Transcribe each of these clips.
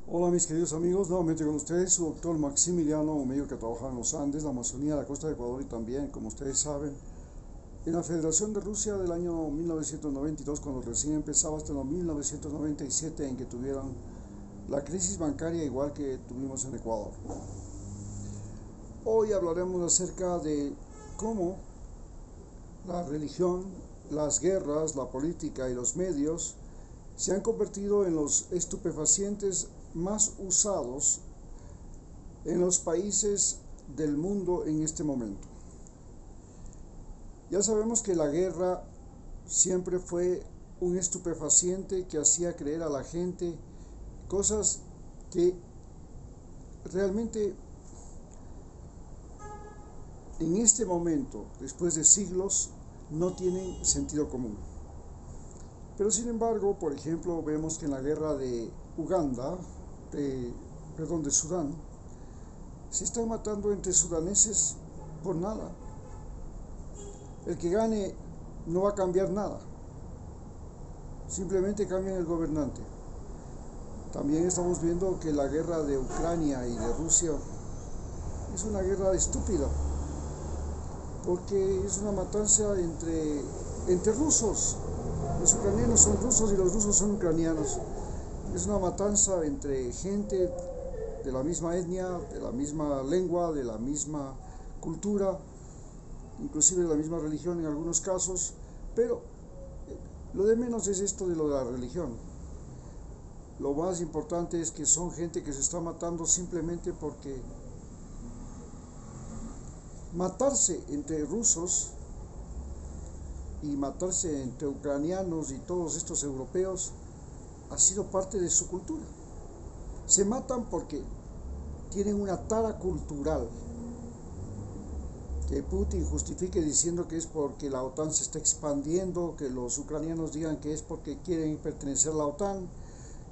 Hola mis queridos amigos, nuevamente con ustedes su doctor Maximiliano, un médico que trabaja en los Andes, la Amazonía, la costa de Ecuador y también, como ustedes saben, en la Federación de Rusia del año 1992, cuando recién empezaba, hasta el 1997 en que tuvieron la crisis bancaria igual que tuvimos en Ecuador. Hoy hablaremos acerca de cómo la religión, las guerras, la política y los medios se han convertido en los estupefacientes más usados en los países del mundo en este momento. Ya sabemos que la guerra siempre fue un estupefaciente que hacía creer a la gente cosas que realmente en este momento, después de siglos, no tienen sentido común. Pero sin embargo, por ejemplo, vemos que en la guerra de Uganda, de Sudán, se están matando entre sudaneses por nada. El que gane no va a cambiar nada, simplemente cambian el gobernante. También estamos viendo que la guerra de Ucrania y de Rusia es una guerra estúpida, porque es una matanza entre rusos. Los ucranianos son rusos y los rusos son ucranianos. Es una matanza entre gente de la misma etnia, de la misma lengua, de la misma cultura, inclusive de la misma religión en algunos casos, pero lo de menos es esto de lo de la religión. Lo más importante es que son gente que se está matando simplemente porque matarse entre rusos y matarse entre ucranianos y todos estos europeos ha sido parte de su cultura. Se matan porque tienen una tara cultural. Que Putin justifique diciendo que es porque la OTAN se está expandiendo, que los ucranianos digan que es porque quieren pertenecer a la OTAN,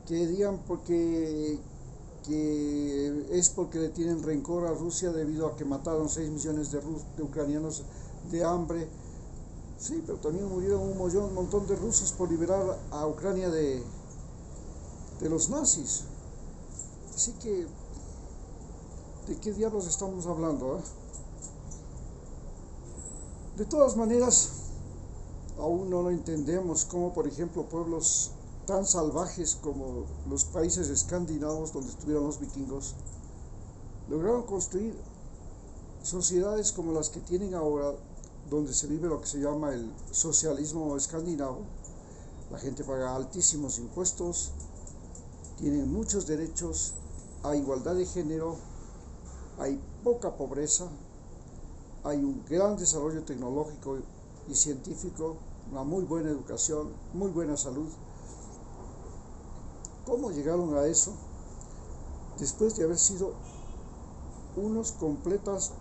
que digan que es porque le tienen rencor a Rusia debido a que mataron 6 millones de ucranianos de hambre. Sí, pero también murieron un montón de rusos por liberar a Ucrania de los nazis. Así que, ¿de qué diablos estamos hablando? De todas maneras, aún no lo entendemos cómo, por ejemplo, pueblos tan salvajes como los países escandinavos donde estuvieron los vikingos lograron construir sociedades como las que tienen ahora, donde se vive lo que se llama el socialismo escandinavo. La gente paga altísimos impuestos, tienen muchos derechos, hay igualdad de género, hay poca pobreza, hay un gran desarrollo tecnológico y científico, una muy buena educación, muy buena salud. ¿Cómo llegaron a eso? Después de haber sido unas completas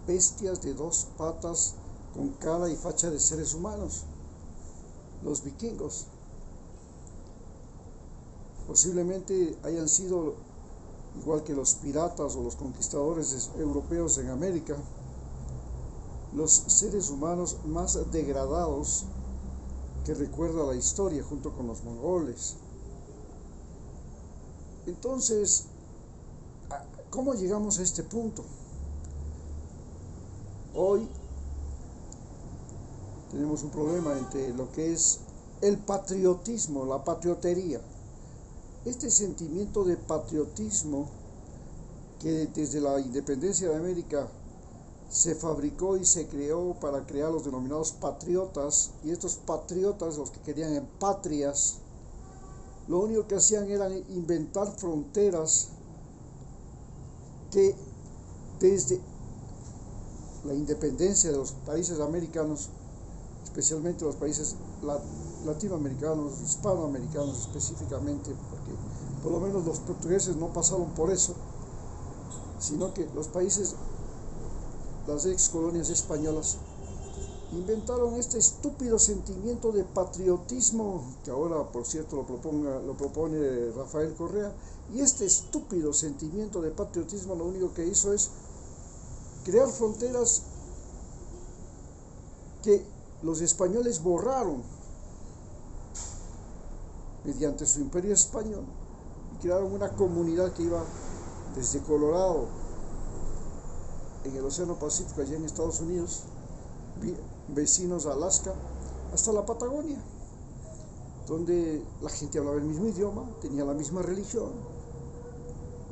bestias de dos patas con cara y facha de seres humanos, los vikingos. Posiblemente hayan sido igual que los piratas o los conquistadores europeos en América, los seres humanos más degradados que recuerda la historia, junto con los mongoles. Entonces, ¿cómo llegamos a este punto? Hoy tenemos un problema entre lo que es el patriotismo, la patriotería. Este sentimiento de patriotismo que desde la independencia de América se fabricó y se creó para crear los denominados patriotas, y estos patriotas, los que querían patrias, lo único que hacían era inventar fronteras que desde la independencia de los países americanos, especialmente los países latinoamericanos, hispanoamericanos específicamente, porque por lo menos los portugueses no pasaron por eso, sino que los países, las ex colonias españolas, inventaron este estúpido sentimiento de patriotismo, que ahora por cierto lo propone Rafael Correa, y este estúpido sentimiento de patriotismo lo único que hizo es crear fronteras que los españoles borraron mediante su imperio español, crearon una comunidad que iba desde Colorado, en el Océano Pacífico, allá en Estados Unidos, vecinos a Alaska, hasta la Patagonia, donde la gente hablaba el mismo idioma, tenía la misma religión,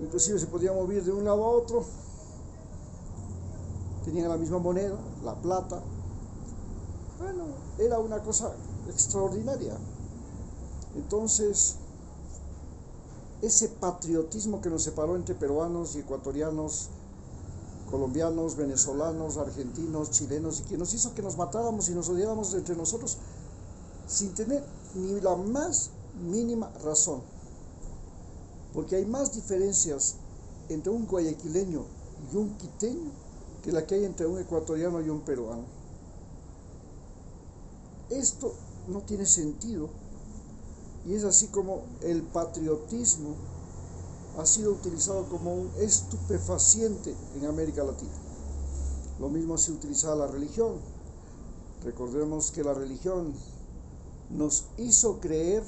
inclusive se podía mover de un lado a otro, tenían la misma moneda, la plata. Bueno, era una cosa extraordinaria. Entonces, ese patriotismo que nos separó entre peruanos y ecuatorianos, colombianos, venezolanos, argentinos, chilenos, y que nos hizo que nos matáramos y nos odiáramos entre nosotros sin tener ni la más mínima razón, porque hay más diferencias entre un guayaquileño y un quiteño que la que hay entre un ecuatoriano y un peruano. Esto no tiene sentido, y es así como el patriotismo ha sido utilizado como un estupefaciente en América Latina. Lo mismo se utiliza la religión. Recordemos que la religión nos hizo creer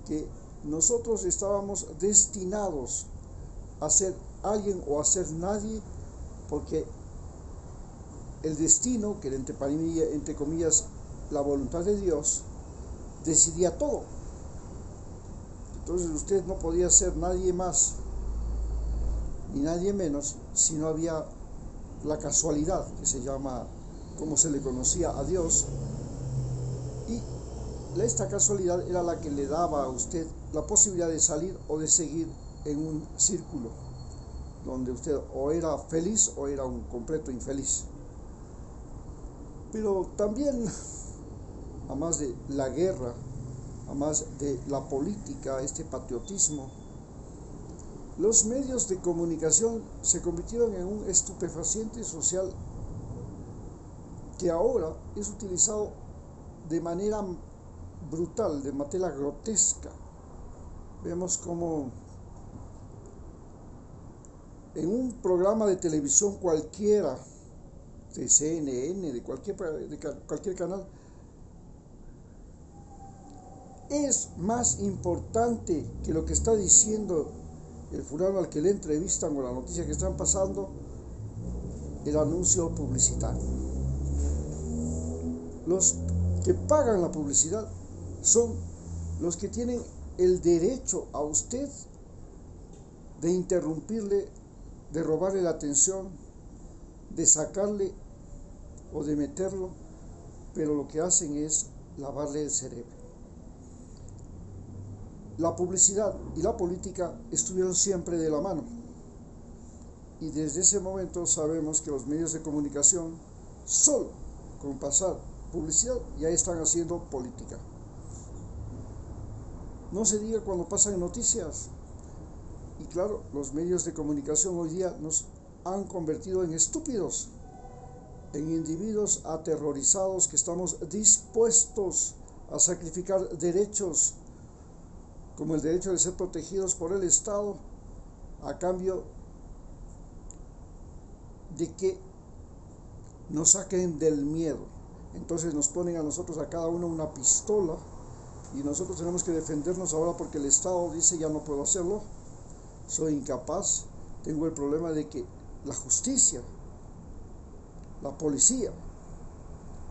que nosotros estábamos destinados a ser alguien o a ser nadie, porque el destino, que era entre comillas la voluntad de Dios, decidía todo. Entonces usted no podía ser nadie más ni nadie menos si no había la casualidad, que se llama, como se le conocía a Dios, y esta casualidad era la que le daba a usted la posibilidad de salir o de seguir en un círculo donde usted o era feliz o era un completo infeliz. Pero también, a más de la guerra, a más de la política, este patriotismo, los medios de comunicación se convirtieron en un estupefaciente social que ahora es utilizado de manera brutal, de manera grotesca. Vemos como en un programa de televisión cualquiera, de CNN, de cualquier canal, es más importante que lo que está diciendo el fulano al que le entrevistan o la noticia que están pasando, el anuncio publicitario. Los que pagan la publicidad son los que tienen el derecho a usted de interrumpirle, de robarle la atención, de sacarle o de meterlo, pero lo que hacen es lavarle el cerebro. La publicidad y la política estuvieron siempre de la mano, y desde ese momento sabemos que los medios de comunicación, solo con pasar publicidad, ya están haciendo política. No se diga cuando pasan noticias. Y claro, los medios de comunicación hoy día nos han convertido en estúpidos, en individuos aterrorizados que estamos dispuestos a sacrificar derechos, como el derecho de ser protegidos por el Estado, a cambio de que nos saquen del miedo. Entonces nos ponen a nosotros, a cada uno, una pistola, y nosotros tenemos que defendernos ahora porque el Estado dice ya no puedo hacerlo, soy incapaz, tengo el problema de que la justicia, la policía,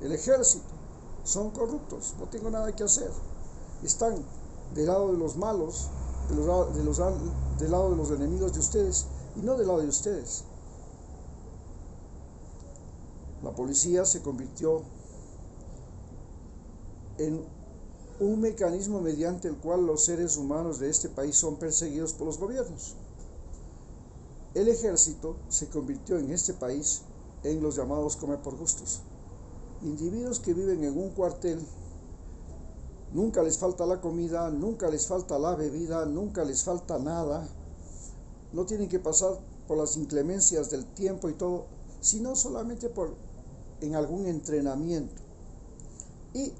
el ejército son corruptos, no tengo nada que hacer, están del lado de los malos, del lado de los enemigos de ustedes y no del lado de ustedes. La policía se convirtió en un mecanismo mediante el cual los seres humanos de este país son perseguidos por los gobiernos. El ejército se convirtió en este país en los llamados come por gustos. Individuos que viven en un cuartel, nunca les falta la comida, nunca les falta la bebida, nunca les falta nada, no tienen que pasar por las inclemencias del tiempo y todo, sino solamente en algún entrenamiento, y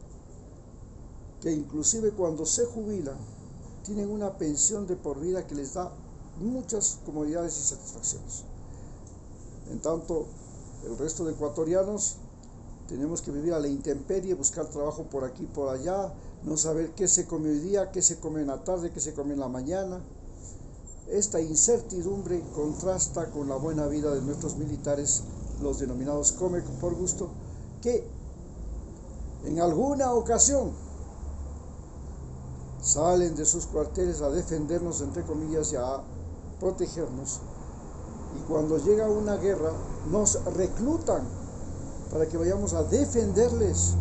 que inclusive cuando se jubilan tienen una pensión de por vida que les da muchas comodidades y satisfacciones. En tanto, el resto de ecuatorianos tenemos que vivir a la intemperie, buscar trabajo por aquí y por allá, no saber qué se come hoy día, qué se come en la tarde, qué se come en la mañana. Esta incertidumbre contrasta con la buena vida de nuestros militares, los denominados come por gusto, que en alguna ocasión salen de sus cuarteles a defendernos, entre comillas, y a protegernos. Y cuando llega una guerra, nos reclutan para que vayamos a defenderles.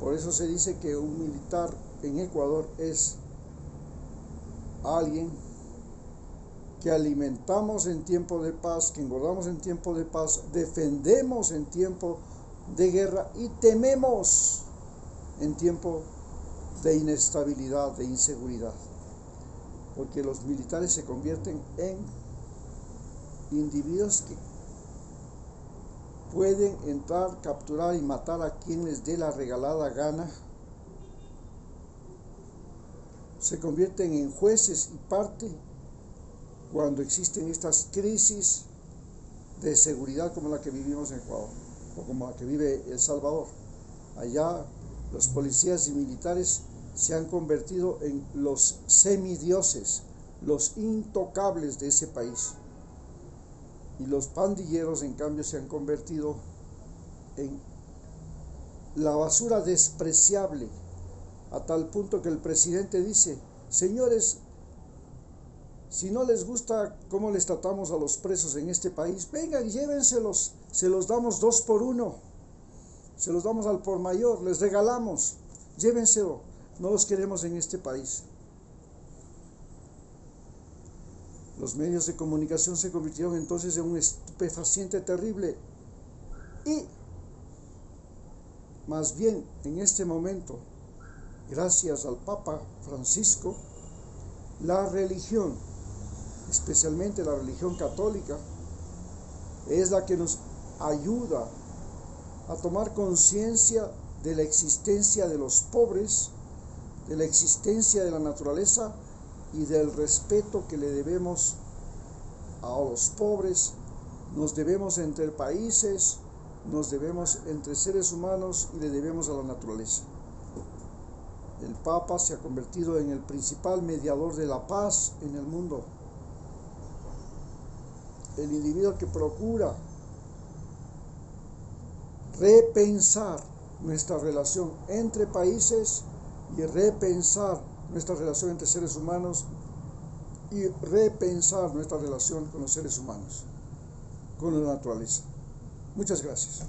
Por eso se dice que un militar en Ecuador es alguien que alimentamos en tiempo de paz, que engordamos en tiempo de paz, defendemos en tiempo de guerra y tememos en tiempo de inestabilidad, de inseguridad. Porque los militares se convierten en individuos que pueden entrar, capturar y matar a quien les dé la regalada gana. Se convierten en jueces y parte cuando existen estas crisis de seguridad como la que vivimos en Ecuador o como la que vive El Salvador. Allá los policías y militares se han convertido en los semidioses, los intocables de ese país. Y los pandilleros, en cambio, se han convertido en la basura despreciable, a tal punto que el presidente dice: señores, si no les gusta cómo les tratamos a los presos en este país, vengan, llévenselos, se los damos 2 por 1, se los damos al por mayor, les regalamos, llévenselo, no los queremos en este país. Los medios de comunicación se convirtieron entonces en un estupefaciente terrible y, más bien, en este momento, gracias al Papa Francisco, la religión, especialmente la religión católica, es la que nos ayuda a tomar conciencia de la existencia de los pobres, de la existencia de la naturaleza y del respeto que le debemos a los pobres. Nos debemos entre países, nos debemos entre seres humanos y le debemos a la naturaleza. El Papa se ha convertido en el principal mediador de la paz en el mundo. El individuo que procura repensar nuestra relación entre países y repensar nuestra relación entre seres humanos y repensar nuestra relación con los seres humanos, con la naturaleza. Muchas gracias.